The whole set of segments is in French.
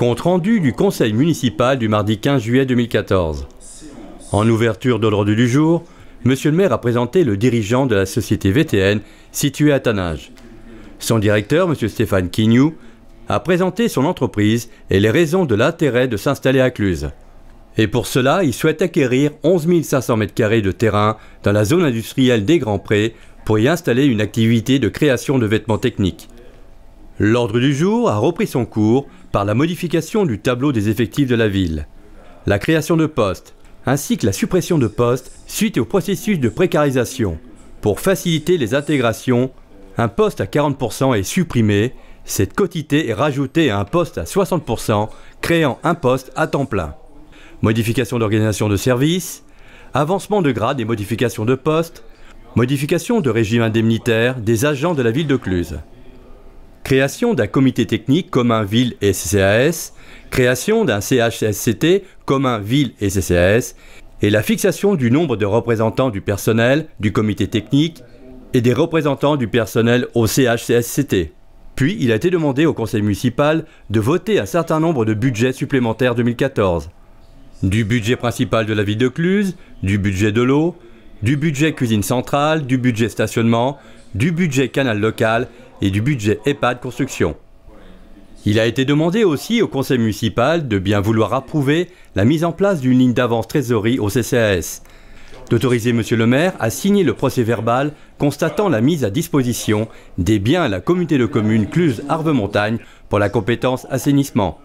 Compte rendu du conseil municipal du mardi 15 juillet 2014. En ouverture de l'ordre du jour, Monsieur le maire a présenté le dirigeant de la société VTN située à Taninges. Son directeur, Monsieur Stéphane Quignou, a présenté son entreprise et les raisons de l'intérêt de s'installer à Cluses. Et pour cela, il souhaite acquérir 11 500 m² de terrain dans la zone industrielle des Grands Prés pour y installer une activité de création de vêtements techniques. L'ordre du jour a repris son cours par la modification du tableau des effectifs de la ville, la création de postes, ainsi que la suppression de postes suite au processus de précarisation. Pour faciliter les intégrations, un poste à 40% est supprimé, cette quotité est rajoutée à un poste à 60%, créant un poste à temps plein. Modification d'organisation de service, avancement de grade et modification de poste, modification de régime indemnitaire des agents de la ville de Cluses. Création d'un comité technique commun ville et CCAS, création d'un CHSCT commun ville et CCAS, et la fixation du nombre de représentants du personnel du comité technique et des représentants du personnel au CHSCT. Puis, il a été demandé au conseil municipal de voter un certain nombre de budgets supplémentaires 2014. Du budget principal de la ville de Cluses, du budget de l'eau, du budget cuisine centrale, du budget stationnement, du budget canal local et du budget EHPAD construction. Il a été demandé aussi au conseil municipal de bien vouloir approuver la mise en place d'une ligne d'avance trésorerie au CCAS, d'autoriser Monsieur le maire à signer le procès-verbal constatant la mise à disposition des biens à la communauté de communes Cluses-Arves-Montagne pour la compétence assainissement,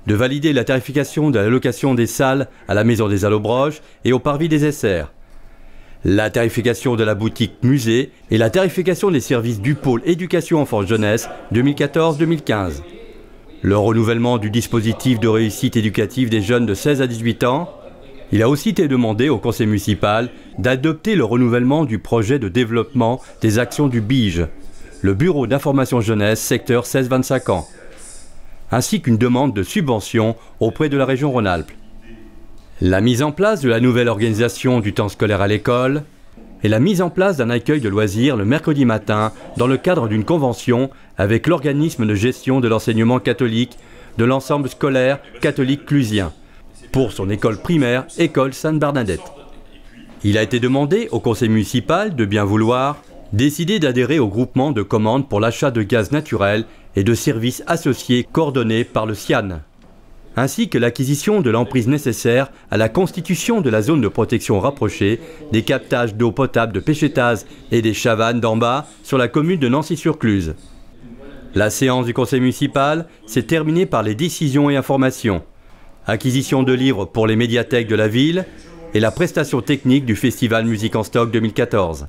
de valider la tarification de la location des salles à la maison des Allobroges et au parvis des SR, la tarification de la boutique musée et la tarification des services du pôle éducation enfance-jeunesse 2014-2015. Le renouvellement du dispositif de réussite éducative des jeunes de 16 à 18 ans. Il a aussi été demandé au conseil municipal d'adopter le renouvellement du projet de développement des actions du BIGE, le bureau d'information jeunesse secteur 16-25 ans, ainsi qu'une demande de subvention auprès de la région Rhône-Alpes. La mise en place de la nouvelle organisation du temps scolaire à l'école et la mise en place d'un accueil de loisirs le mercredi matin dans le cadre d'une convention avec l'organisme de gestion de l'enseignement catholique de l'ensemble scolaire catholique clusien pour son école primaire, école Sainte-Bernadette. Il a été demandé au conseil municipal de bien vouloir décider d'adhérer au groupement de commandes pour l'achat de gaz naturel et de services associés coordonnés par le CIAN, ainsi que l'acquisition de l'emprise nécessaire à la constitution de la zone de protection rapprochée des captages d'eau potable de Péchétaz et des Chavannes d'en bas sur la commune de Nancy-sur-Cluses. La séance du conseil municipal s'est terminée par les décisions et informations. Acquisition de livres pour les médiathèques de la ville et la prestation technique du festival Musique en stock 2014.